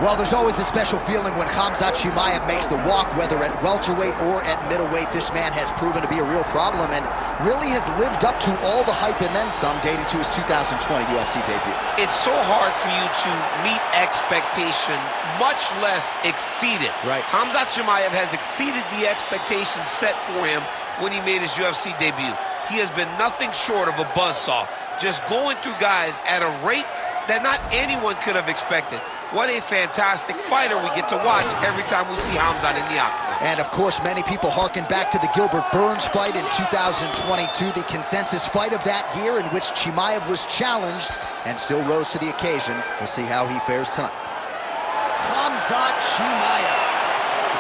Well, there's always a special feeling when Khamzat Chimaev makes the walk, whether at welterweight or at middleweight. This man has proven to be a real problem and really has lived up to all the hype and then some, dating to his 2020 UFC debut. It's so hard for you to meet expectation, much less exceed it. Right. Khamzat Chimaev has exceeded the expectations set for him when he made his UFC debut. He has been nothing short of a buzzsaw, just going through guys at a rate that not anyone could have expected. What a fantastic fighter we get to watch every time we see Khamzat in the octagon. And of course, many people harken back to the Gilbert Burns fight in 2022, the consensus fight of that year in which Chimaev was challenged and still rose to the occasion. We'll see how he fares tonight. Khamzat Chimaev,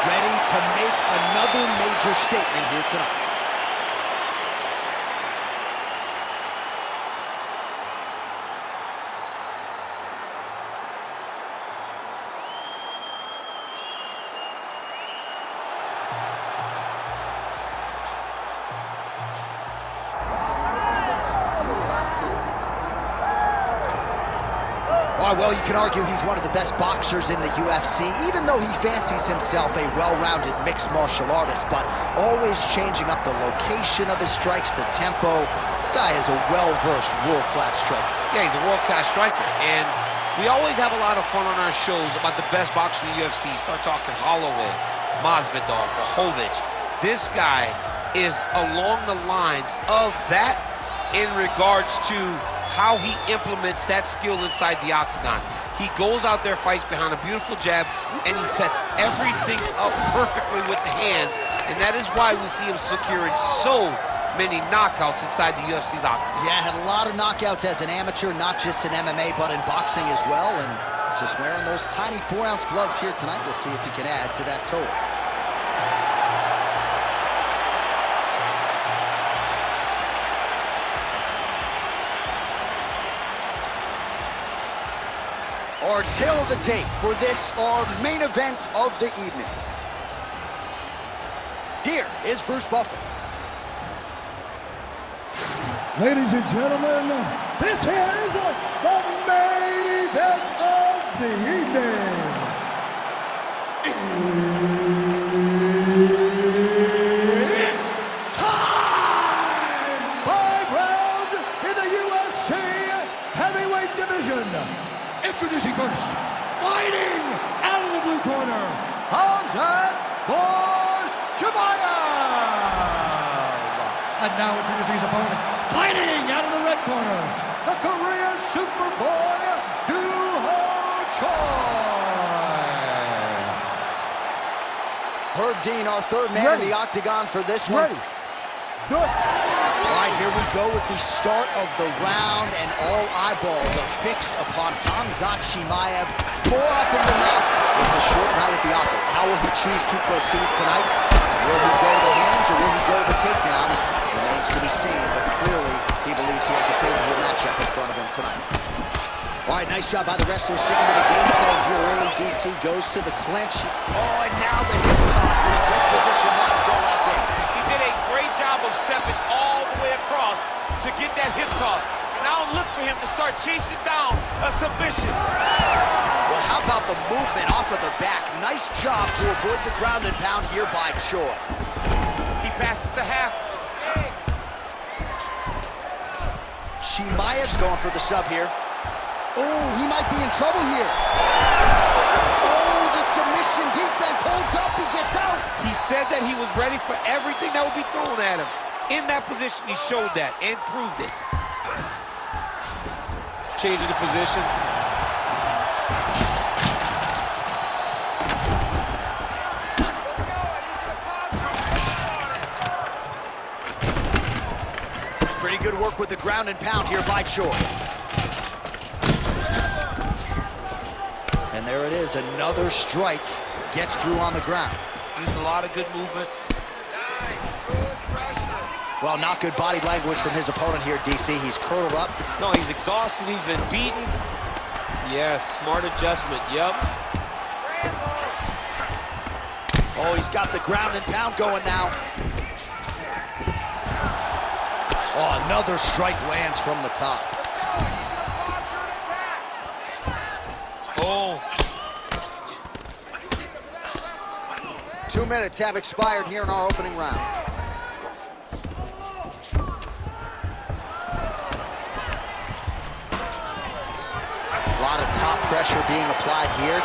ready to make another major statement here tonight. Well, you can argue he's one of the best boxers in the UFC, even though he fancies himself a well-rounded mixed martial artist, but always changing up the location of his strikes, the tempo. This guy is a well-versed, world-class striker. Yeah, he's a world-class striker, and we always have a lot of fun on our shows about the best boxer in the UFC. Start talking Holloway, Masvidal, Blachowicz. This guy is along the lines of that in regards to how he implements that skill inside the octagon. He goes out there, fights behind a beautiful jab, and he sets everything up perfectly with the hands, and that is why we see him securing so many knockouts inside the UFC's octagon. Yeah, had a lot of knockouts as an amateur, not just in MMA, but in boxing as well, and just wearing those tiny 4-ounce gloves here tonight, we'll see if he can add to that total. Our tail of the tape for this, our main event of the evening. Here is Bruce Buffer. Ladies and gentlemen, this is the main event of the evening. It's time! 5 rounds in the UFC heavyweight division. Introducing first, fighting out of the blue corner, Khamzat Chimaev. And now introducing his opponent, fighting out of the red corner, the Korean Superboy, Doo-Ho Choi. Herb Dean, our third man in the octagon for this one. Ready. Good. All right, here we go with the start of the round, and all eyeballs are fixed upon Khamzat Chimaev. More often than not, it's a short night at the office. How will he choose to proceed tonight? Will he go to the hands or will he go to the takedown? Remains to be seen, but clearly he believes he has a favorable matchup in front of him tonight. All right, nice job by the wrestler sticking to the game plan here early. DC goes to the clinch. Oh, and now the hip toss in a great position now to go out there. He did a great job of stepping all the way across to get that hip toss. Now look for him to start chasing down a submission. Well, how about the movement off of the back? Nice job to avoid the ground and pound here by Choi. He passes the half. Chimaev's going for the sub here. Oh, he might be in trouble here. Oh, the submission defense holds up. He gets out. He said that he was ready for everything that would be thrown at him. In that position, he showed that and proved it. Changing the position. Pretty good work with the ground and pound here by Choi. And there it is, another strike gets through on the ground. Using a lot of good movement. Nice, good pressure. Well, not good body language from his opponent here, DC. He's curled up. No, he's exhausted. He's been beaten. Yes, smart adjustment. Yep. Oh, he's got the ground and pound going now. Oh, another strike lands from the top. Oh. 2 minutes have expired here in our opening round. A lot of top pressure being applied here.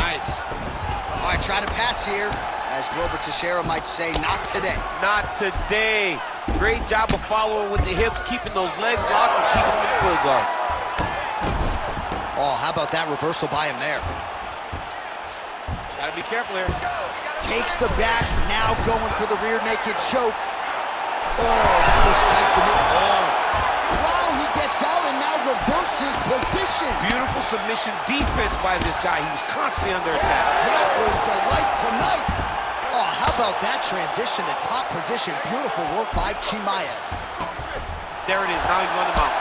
Nice. All right, try to pass here. As Glover Teixeira might say, not today. Not today. Great job of following with the hips, keeping those legs locked and keeping them in full guard. Oh, how about that reversal by him there? Gotta be careful here. Takes the back, now going for the rear naked choke. Oh, that looks tight to me. Oh. Wow, he gets out and now reverses position. Beautiful submission defense by this guy. He was constantly under attack. Grappler's delight tonight. Oh, how about that transition to top position? Beautiful work by Chimaev. There it is. Now he's on the mount.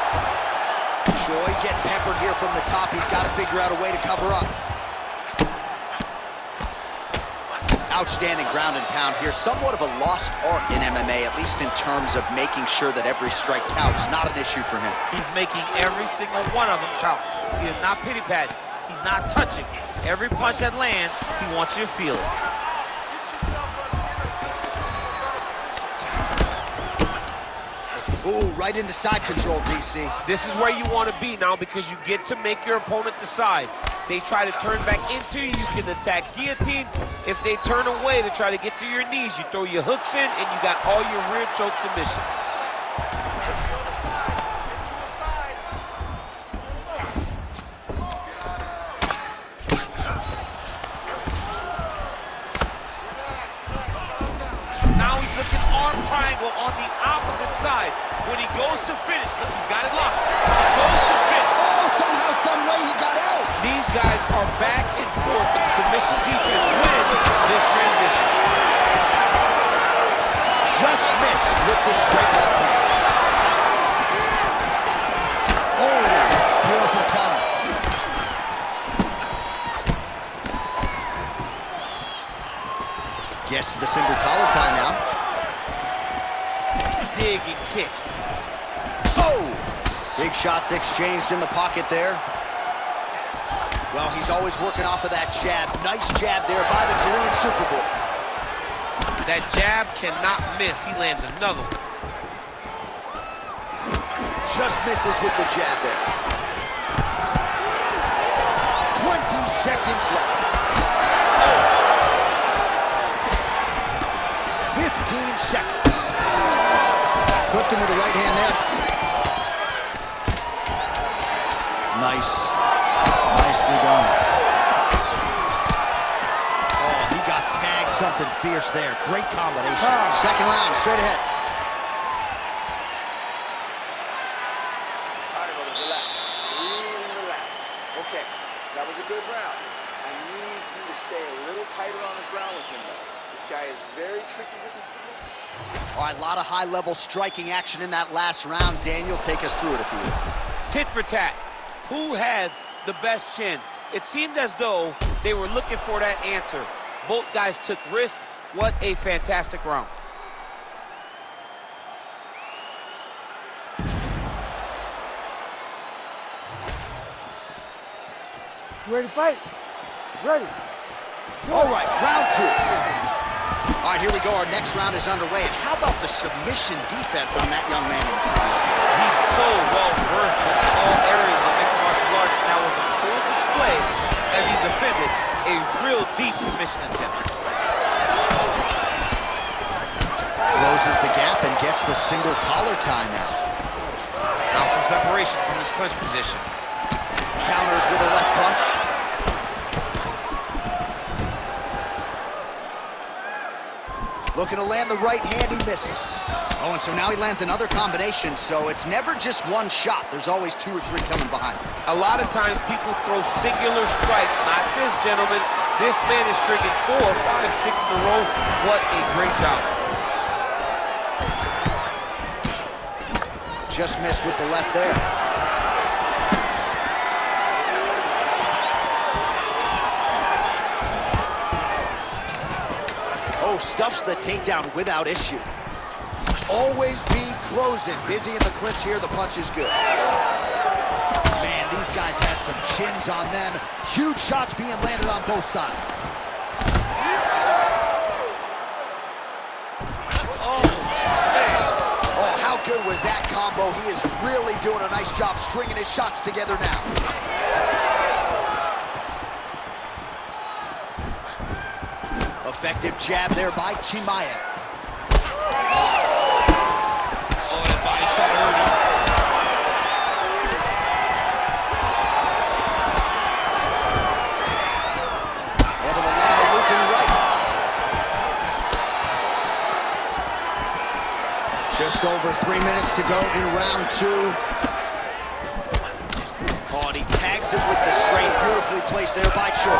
Choi getting peppered here from the top. He's got to figure out a way to cover up. Outstanding ground and pound here. Somewhat of a lost art in MMA, at least in terms of making sure that every strike counts. Not an issue for him. He's making every single one of them count. He is not pity-patting. He's not touching. Every punch that lands, he wants you to feel it. Ooh, right into side control, DC. This is where you want to be now because you get to make your opponent decide. They try to turn back into you, you can attack guillotine. If they turn away to try to get to your knees, you throw your hooks in and you got all your rear choke submissions. Now he's looking arm triangle on the opposite side. When he goes to finish, look, he's got it locked. When he goes to finish. Oh, somehow, some way he got out. These guys are back and forth, but the submission defense wins this transition. Just missed with the straight left hand. Oh, beautiful counter. Gets to the single collar tie now. Dig and kick. Oh! Big shots exchanged in the pocket there. Well, he's always working off of that jab. Nice jab there by the Korean Super Bowl. That jab cannot miss. He lands another one. Just misses with the jab there. 20 seconds left. 15 seconds. Flipped him with the right hand there. Nice. Nicely done. Oh, he got tagged something fierce there. Great combination. Second round, straight ahead. All right, brother, relax. Really relax. Okay, that was a good round. I need you to stay a little tighter on the ground with him, though. This guy is very tricky with his submission. All right, a lot of high-level striking action in that last round. Daniel, take us through it if you would. Tit for tat. Who has the best chin? It seemed as though they were looking for that answer. Both guys took risk. What a fantastic round. You ready to fight? Ready. All right, round two. All right, here we go. Our next round is underway. And how about the submission defense on that young man in the previous round? He's so well versed in all areas of mixed martial arts. That was a full display as he defended a real deep submission attempt. Closes the gap and gets the single collar tie now. Now some separation from his clinch position. Counters with a left punch. Looking to land the right hand, he misses. Oh, and so now he lands another combination, so it's never just one shot. There's always two or three coming behind. A lot of times people throw singular strikes. Not this gentleman. This man is stringing 4, 5, 6 in a row. What a great job. Just missed with the left there. Oh, stuffs the takedown without issue. Always be closing. Busy in the clinch here. The punch is good. Man, these guys have some chins on them. Huge shots being landed on both sides. How good was that combo? He is really doing a nice job stringing his shots together now. Effective jab there by Chimaev. Oh, that body shot early. Able to land a looping right. Just over 3 minutes to go in round 2. Oh, and he tags it with the straight. Beautifully placed there by Choi.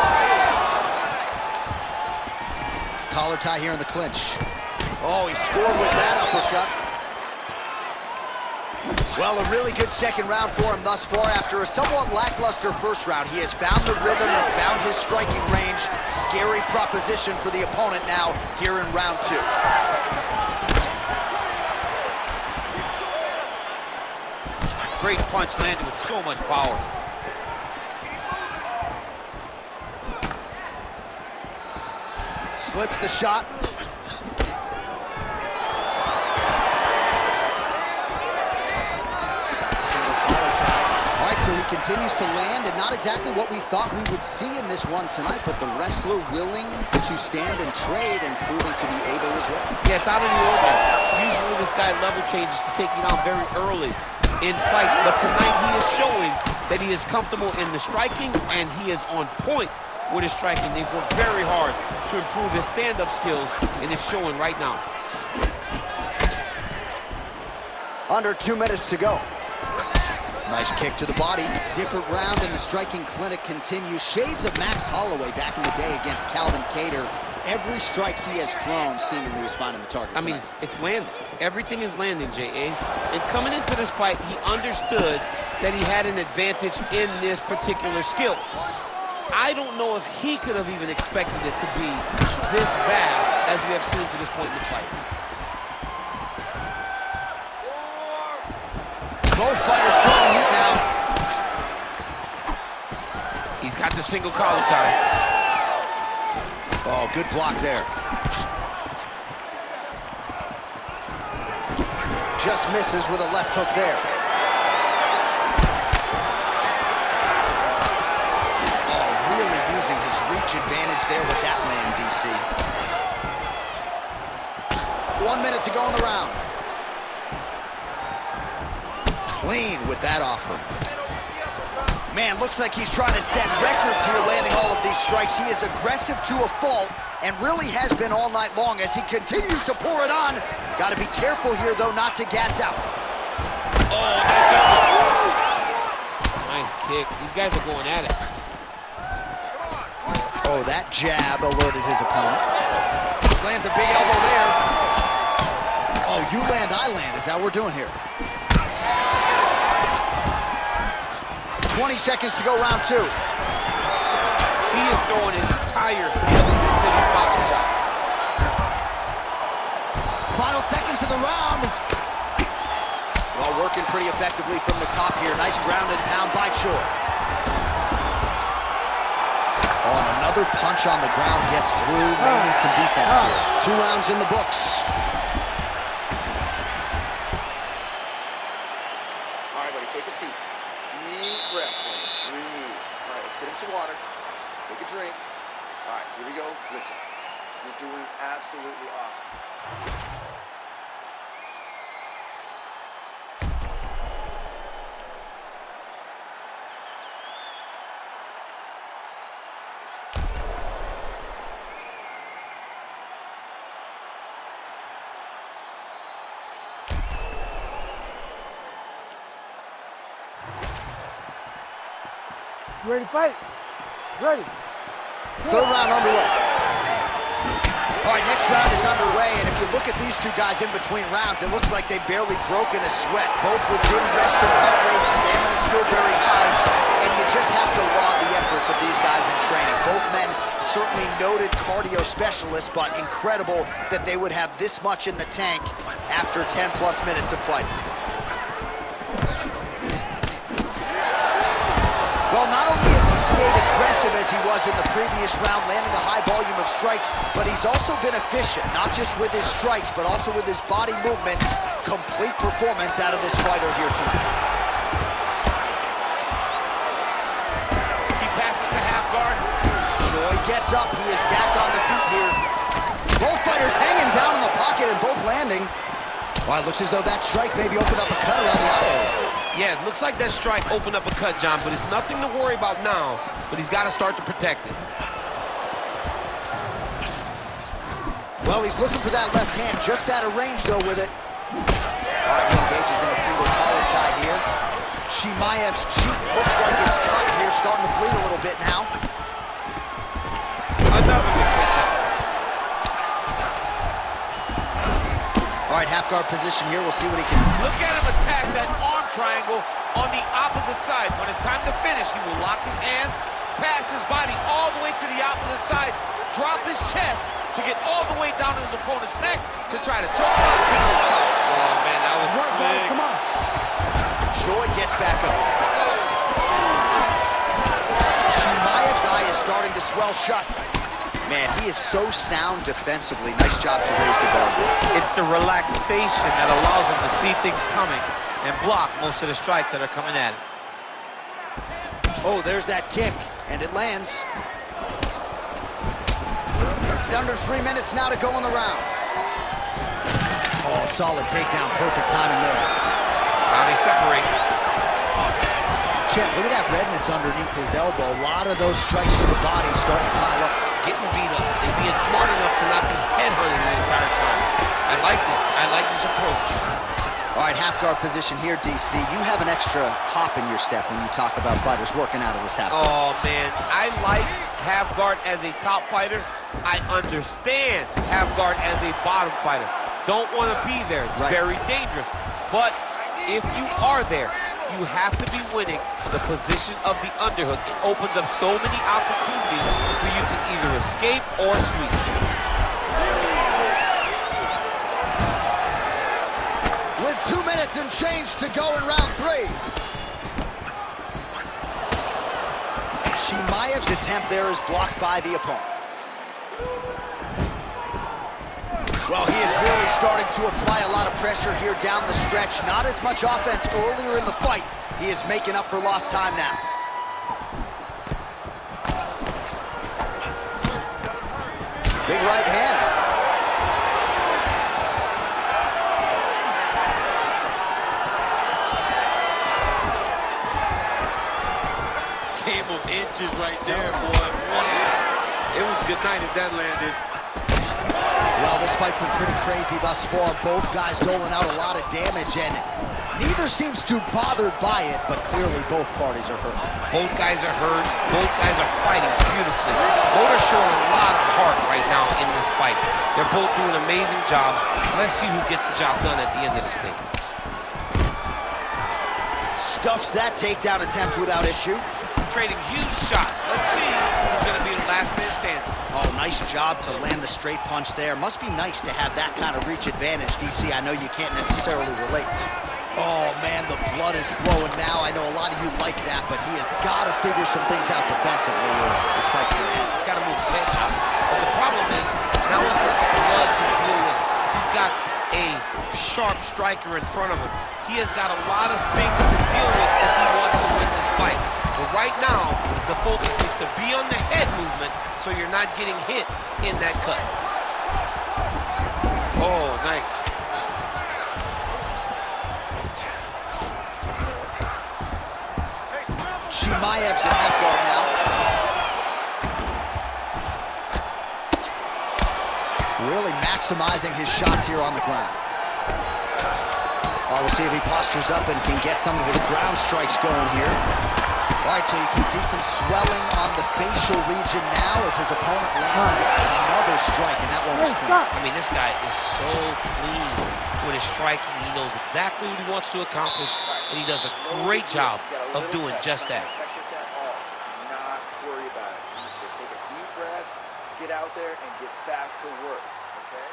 Collar tie here in the clinch. Oh, he scored with that uppercut. Well, a really good second round for him thus far. After a somewhat lackluster first round, he has found the rhythm and found his striking range. Scary proposition for the opponent now here in round 2. Great punch landed with so much power. Slips the shot. So he continues to land, and not exactly what we thought we would see in this one tonight, but the wrestler willing to stand and trade and proving to be able as well. Yeah, it's out of the ordinary. Usually this guy level changes to take you down very early in fights, but tonight he is showing that he is comfortable in the striking, and he is on point with his striking. They've worked very hard to improve his stand-up skills, and it's showing right now. Under 2 minutes to go. Nice kick to the body. Different round, and the striking clinic continues. Shades of Max Holloway back in the day against Calvin Kattar. Every strike he has thrown seemingly is finding the target. I mean, it's landing. Everything is landing, J.A. And coming into this fight, he understood that he had an advantage in this particular skill. I don't know if he could have even expected it to be this vast as we have seen to this point in the fight. Both fighters throwing heat now. He's got the single collar tie. Oh, good block there. Just misses with a left hook there. Oh, really using his reach advantage there with that land, DC. 1 minute to go in the round. Clean with that offering. Man, looks like he's trying to set records here, landing all of these strikes. He is aggressive to a fault and really has been all night long as he continues to pour it on. Got to be careful here, though, not to gas out. Oh, nice elbow. Nice kick. These guys are going at it. Oh, that jab alerted his opponent. Lands a big elbow there. Oh, you land, I land is how we're doing here. 20 seconds to go, round 2. He is throwing his entire ability to his body shot. Final seconds of the round. Well, working pretty effectively from the top here. Nice ground and pound by Choi. Oh, and another punch on the ground gets through. Maybe some defense here. 2 rounds in the books. All right, buddy, take a seat. Deep breath, buddy. Breathe. All right, let's get him some water. Take a drink. All right, here we go. Listen, you're doing absolutely awesome. You ready to fight? Ready. 3rd round underway. All right, next round is underway, and if you look at these two guys in between rounds, it looks like they've barely broken a sweat. Both with good rest and heart rate, stamina still very high, and you just have to laud the efforts of these guys in training. Both men certainly noted cardio specialists, but incredible that they would have this much in the tank after 10+ minutes of fighting. as he was in the previous round, landing a high volume of strikes, but he's also been efficient, not just with his strikes, but also with his body movement. Complete performance out of this fighter here tonight. He passes to half guard. Choi gets up. He is back on the feet here. Both fighters hanging down in the pocket and both landing. Well, it looks as though that strike maybe opened up a cut around the eye. Yeah, it looks like that strike opened up a cut, John, but it's nothing to worry about now, but he's got to start to protect it. Well, he's looking for that left hand, just out of range, though, with it. All right, he engages in a single collar tie here. Chimaev's cheek looks like it's cut here, starting to bleed a little bit now. Another big kick. All right, half guard position here. We'll see what he can... Look at him attack that arm triangle on the opposite side. When it's time to finish, he will lock his hands, pass his body all the way to the opposite side, drop his chest to get all the way down to his opponent's neck to try to choke him out. Oh, man, that was slick. Choi gets back up. Chimaev's eye is starting to swell shut. Man, he is so sound defensively. Nice job to raise the bar. It's the relaxation that allows him to see things coming and block most of the strikes that are coming at him. Oh, there's that kick, and it lands. It's under 3 minutes now to go in the round. Oh, solid takedown, perfect timing there. Now they separate. Check, look at that redness underneath his elbow. A lot of those strikes to the body starting to pile up. Getting beat up and being smart enough to not be headhunting the entire time. I like this. I like this approach. All right, half guard position here, DC. You have an extra hop in your step when you talk about fighters working out of this half guard. Oh, man. I like half guard as a top fighter. I understand half guard as a bottom fighter. Don't want to be there. It's very dangerous. But if you are there, you have to be winning the position of the underhook. It opens up so many opportunities for you to either escape or sweep. With 2 minutes and change to go in round 3. Chimaev's attempt there is blocked by the opponent. Well, he is really starting to apply a lot of pressure here down the stretch. Not as much offense earlier in the fight. He is making up for lost time now. Big right hand. Game of inches right there, boy. Wow. It was a good night if that landed. Well, this fight's been pretty crazy thus far. Both guys doling out a lot of damage, and neither seems too bothered by it, but clearly both parties are hurt. Both guys are hurt. Both guys are fighting beautifully. Both are showing a lot of heart right now in this fight. They're both doing amazing jobs. Let's see who gets the job done at the end of this thing. Stuffs that takedown attempt without issue. Trading huge shots. Let's see who's going to be the last man standing. Oh, nice job to land the straight punch there. Must be nice to have that kind of reach advantage, DC. I know you can't necessarily relate. Oh, man, the blood is flowing now. I know a lot of you like that, but he has got to figure some things out defensively or this fight's going to end. He's got to move his head, John. But the problem is, now he's got the blood to deal with. He's got a sharp striker in front of him. He has got a lot of things to deal with if he wants to win this fight. But right now, the focus needs to be on the head movement so you're not getting hit in that cut. Oh, nice. Chimaev's in half guard now. Really maximizing his shots here on the ground. We'll see if he postures up and can get some of his ground strikes going here. All right, so you can see some swelling on the facial region now as his opponent lands yet another strike, and that one was clean. I mean, this guy is so clean with his striking. He knows exactly what he wants to accomplish, and he does a great job of doing just that. Don't practice at all. Do not worry about it. I want you to take a deep breath, get out there, and get back to work, okay?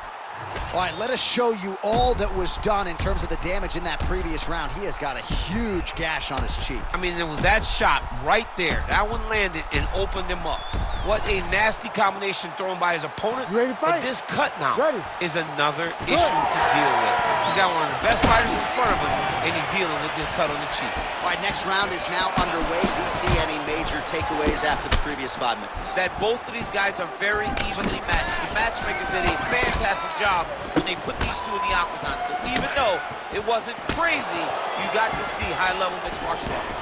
All right, let us show you all that was done in terms of the damage in that previous round. He has got a huge gash on his cheek. I mean, there was that shot right there. That one landed and opened him up. What a nasty combination thrown by his opponent. You ready to fight? But this cut now Ready. is another issue to deal with. He's got one of the best fighters in front of him, and he's dealing with this cut on the cheek. All right, next round is now underway. DC, any major takeaways after the previous 5 minutes? That both of these guys are very evenly matched. The matchmakers did a fantastic job when they put these two in the octagon. So even though it wasn't crazy, you got to see high-level mixed martial arts.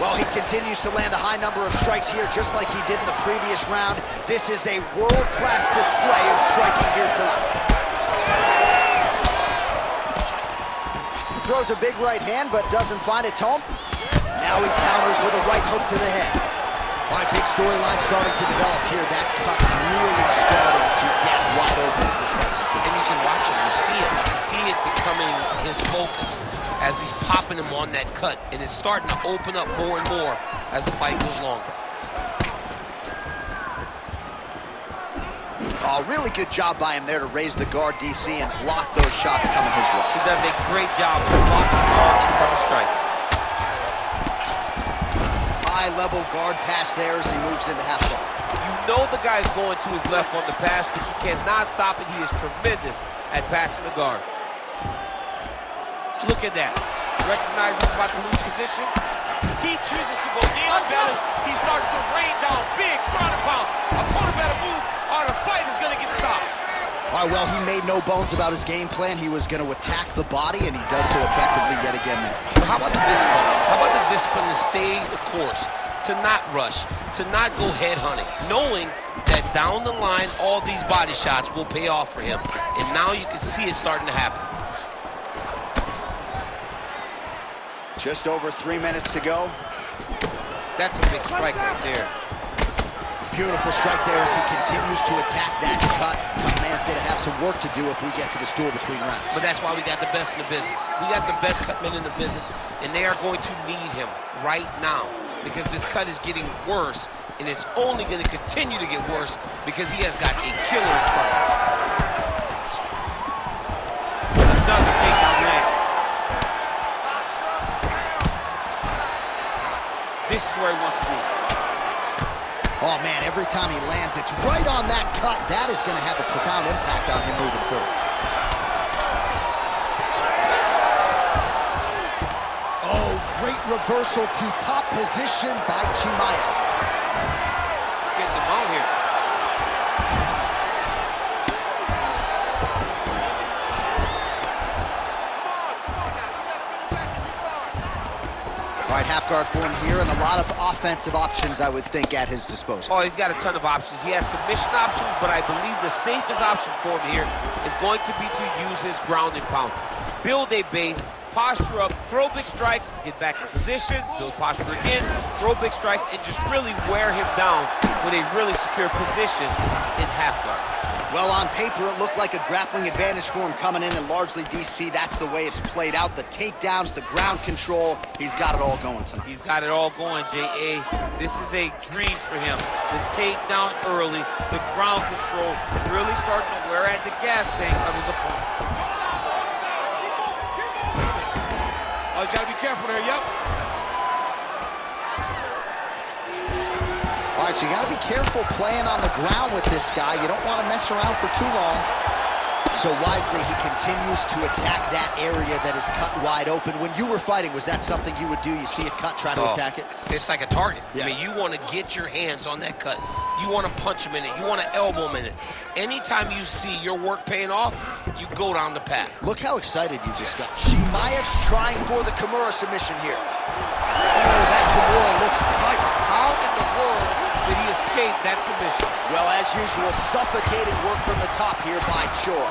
Well, he continues to land a high number of strikes here, just like he did in the previous round. This is a world-class display of striking here tonight. Throws a big right hand, but doesn't find its home. Now he counters with a right hook to the head. All right, big storyline starting to develop here. That cut really starting to get wide open as this fight continues. And you can watch it, you see it. You can see it becoming his focus as he's popping him on that cut. And it's starting to open up more and more as the fight goes longer. Oh, really good job by him there to raise the guard, DC, and block those shots coming his way. He does a great job of blocking all in front of strikes. High-level guard pass there as he moves into half guard. You know the guy's going to his left on the pass, but you cannot stop it. He is tremendous at passing the guard. Look at that. Recognize he's about to lose position. He chooses to go knee on belly. He starts to rain down big ground and pound. Opponent better move or the fight is going to get stopped. All right, well, he made no bones about his game plan. He was going to attack the body, and he does so effectively yet again there. But how about the discipline? How about the discipline to stay the course, to not rush, to not go head hunting, knowing that down the line, all these body shots will pay off for him. And now you can see it starting to happen. Just over 3 minutes to go. That's a big strike right there. Beautiful strike there as he continues to attack that cut. Man's going to have some work to do if we get to the stool between rounds. But that's why we got the best in the business. We got the best cut men in the business, and they are going to need him right now because this cut is getting worse, and it's only going to continue to get worse because he has got a killer in front of him. Another takedown leg. This is where he wants to be. Oh, man, every time he lands, it's right on that cut. That is going to have a profound impact on him moving forward. Oh, great reversal to top position by Chimaev. Getting them out here. All right, half guard for him here, and a lot of offensive options, I would think, at his disposal. Oh, he's got a ton of options. He has submission options, but I believe the safest option for him here is going to be to use his ground and pound. Build a base, posture up, throw big strikes, get back in position, build posture again, throw big strikes, and just really wear him down with a really secure position in half guard. Well, on paper, it looked like a grappling advantage for him coming in, and largely, DC, that's the way it's played out. The takedowns, the ground control, he's got it all going tonight. He's got it all going, J.A. This is a dream for him. The takedown early, the ground control, really starting to wear at the gas tank of his opponent. Oh, he's got to be careful there, yep. All right, so you got to be careful playing on the ground with this guy. You don't want to mess around for too long. So wisely, he continues to attack that area that is cut wide open. When you were fighting, was that something you would do? You see it cut, try to attack it? It's like a target. Yeah. I mean, you want to get your hands on that cut. You want to punch him in it. You want to elbow him in it. Anytime you see your work paying off, you go down the path. Look how excited you just got. Chimaev's trying for the Kimura submission here. Oh, that Kimura looks tight. How in the world did he escape that submission? Well, as usual, suffocating work from the top here by Choi.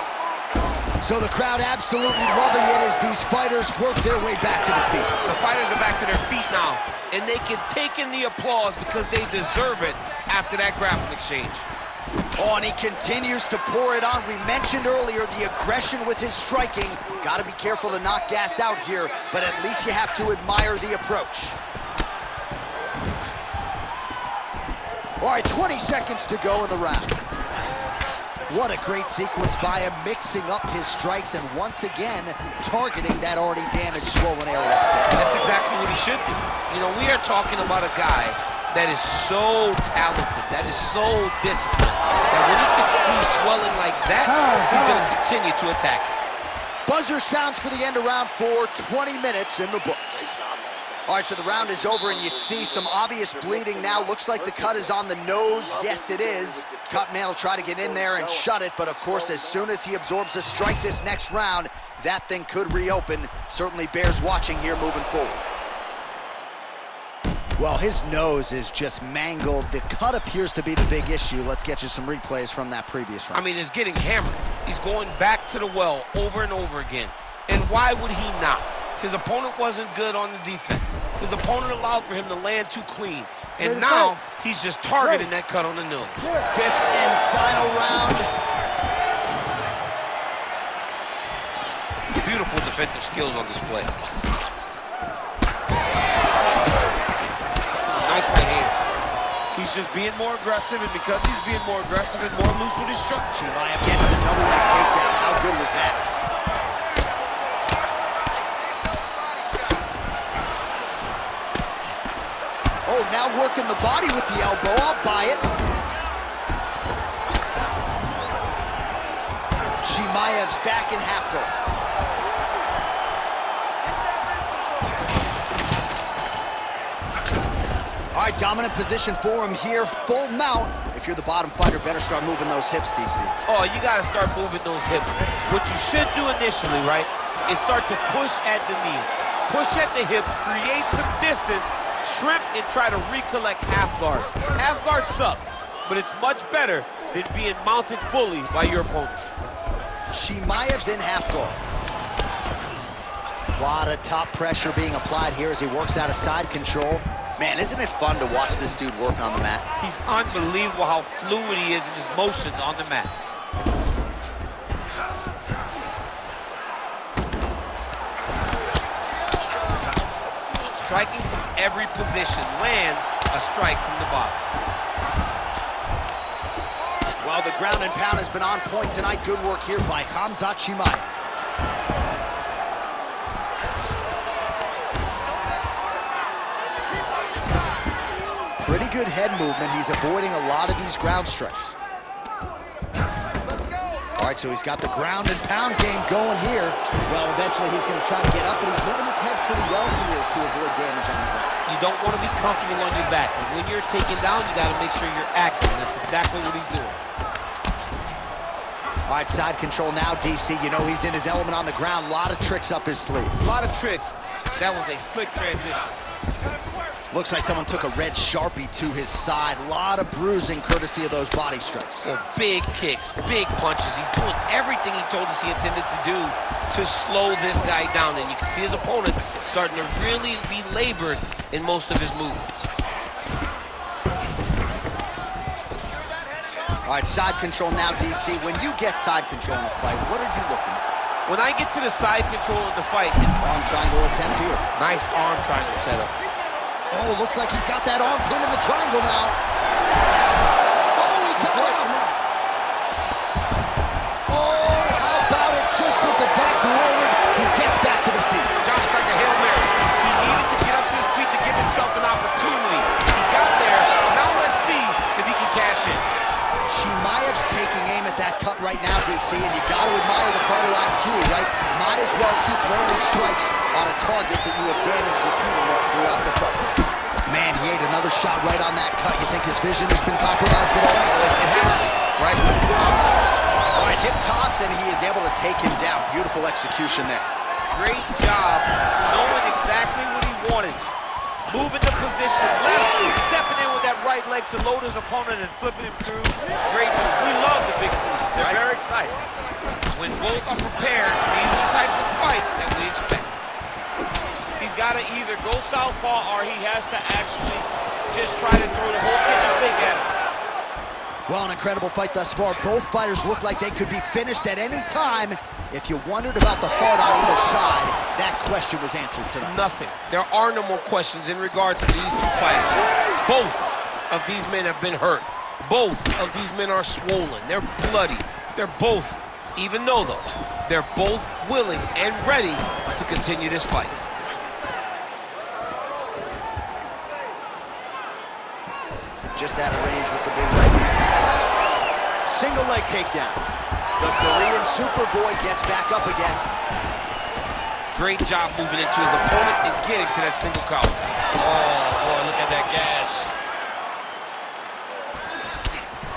So the crowd absolutely loving it as these fighters work their way back to the feet. The fighters are back to their feet now, and they can take in the applause because they deserve it after that grappling exchange. Oh, and he continues to pour it on. We mentioned earlier the aggression with his striking. Got to be careful to not gas out here, but at least you have to admire the approach. All right, 20 seconds to go in the round. What a great sequence by him, mixing up his strikes and once again targeting that already damaged, swollen area upstairs. That's exactly what he should do. You know, we are talking about a guy that is so talented, that is so disciplined, that when he can see swelling like that, he's going to continue to attack it. Buzzer sounds for the end of round 4, 20 minutes in the books. All right, so the round is over, and you see some obvious bleeding now. Looks like the cut is on the nose. Yes, it is. Cut man will try to get in there and shut it, but of course, as soon as he absorbs a strike this next round, that thing could reopen. Certainly bears watching here moving forward. Well, his nose is just mangled. The cut appears to be the big issue. Let's get you some replays from that previous round. I mean, it's getting hammered. He's going back to the well over and over again. And why would he not? His opponent wasn't good on the defense. His opponent allowed for him to land too clean. And now he's just targeting that cut on the nose. Fifth and final round. Beautiful defensive skills on display. Nice right hand. He's just being more aggressive, and because he's being more aggressive and more loose with his strike. Chimaev gets the double leg takedown. How good was that? Oh, now working the body with the elbow. I'll buy it. Chimaev's back in half guard. All right, dominant position for him here. Full mount. If you're the bottom fighter, better start moving those hips, DC. Oh, you got to start moving those hips. What you should do initially, right, is start to push at the knees. Push at the hips, create some distance, shrimp, and try to recollect half guard. Half guard sucks, but it's much better than being mounted fully by your opponent. Chimaev's in half guard. A lot of top pressure being applied here as he works out of side control. Man, isn't it fun to watch this dude work on the mat? He's unbelievable how fluid he is in his motions on the mat. Striking from every position, lands a strike from the bottom. Well, the ground and pound has been on point tonight. Good work here by Khamzat Chimaev. Pretty good head movement. He's avoiding a lot of these ground strikes. All right, so he's got the ground and pound game going here. Well, eventually he's going to try to get up, but he's moving his head pretty well here to avoid damage on the ground. You don't want to be comfortable on your back. And when you're taken down, you got to make sure you're active. That's exactly what he's doing. All right, side control now, DC. You know he's in his element on the ground. A lot of tricks up his sleeve. A lot of tricks. That was a slick transition. Looks like someone took a red Sharpie to his side. A lot of bruising courtesy of those body strikes. Well, big kicks, big punches. He's doing everything he told us he intended to do to slow this guy down. And you can see his opponent starting to really be labored in most of his movements. All right, side control now, DC. When you get side control in a fight, what are you looking at? When I get to the side control of the fight... Arm triangle attempt here. Nice arm triangle setup. Oh, looks like he's got that arm pin in the triangle now. Oh, he got him! Oh, how about it? Just with the doctor ordered, he gets back to the feet. John's like a Hail Mary. He needed to get up to his feet to give himself an opportunity. He got there. Now let's see if he can cash in. Chimaev's taking aim at that cut right now, DC, and you got to admire the fighter IQ, right? Might as well keep landing strikes on a target that you have damaged repeatedly throughout the fight. Man, he ate another shot right on that cut. You think his vision has been compromised at all? It has, right? All right, hip toss, and he is able to take him down. Beautiful execution there. Great job knowing exactly what he wanted. Moving the position, left, stepping in with that right leg to load his opponent and flipping him through. Great move. We love the big move. They're very excited. When both are prepared, these are the types of fights that we expect. He's got to either go southpaw or he has to actually just try to throw the whole kitchen sink at him. Well, an incredible fight thus far. Both fighters look like they could be finished at any time. If you wondered about the heart on either side, that question was answered tonight. Nothing. There are no more questions in regards to these two fighters. Both of these men have been hurt. Both of these men are swollen. They're bloody. They're both, even though they're both willing and ready to continue this fight. Just out of range with the big right hand. Single leg takedown. The Korean Superboy gets back up again. Great job moving into his opponent and getting to that single collar. Oh, boy, look at that gas.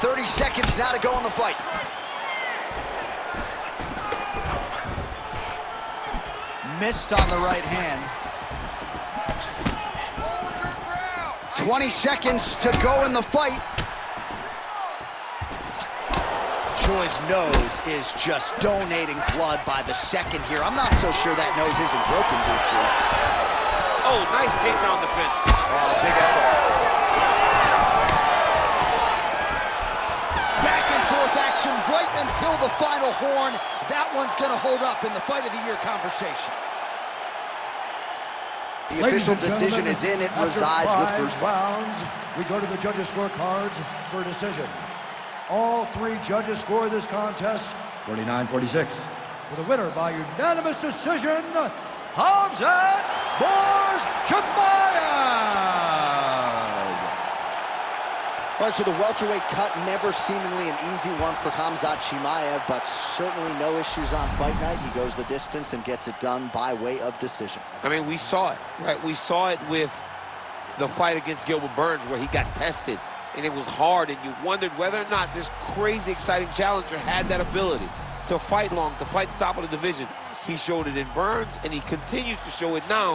30 seconds now to go in the fight. Missed on the right hand. 20 seconds to go in the fight. Choi's nose is just donating blood by the second here. I'm not so sure that nose isn't broken, DC. Oh, nice takedown defense. Oh, big elbow. Back and forth action right until the final horn. That one's going to hold up in the fight of the year conversation. The official decision is in. It resides with Bruce. Rounds, we go to the judges' scorecards for a decision. All three judges score this contest 49-46. For the winner by unanimous decision, Khamzat Chimaev. All right, so the welterweight cut, never seemingly an easy one for Khamzat Chimaev, but certainly no issues on fight night. He goes the distance and gets it done by way of decision. I mean, we saw it, right? We saw it with the fight against Gilbert Burns where he got tested, and it was hard, and you wondered whether or not this crazy, exciting challenger had that ability to fight long, to fight the top of the division. He showed it in Burns, and he continues to show it now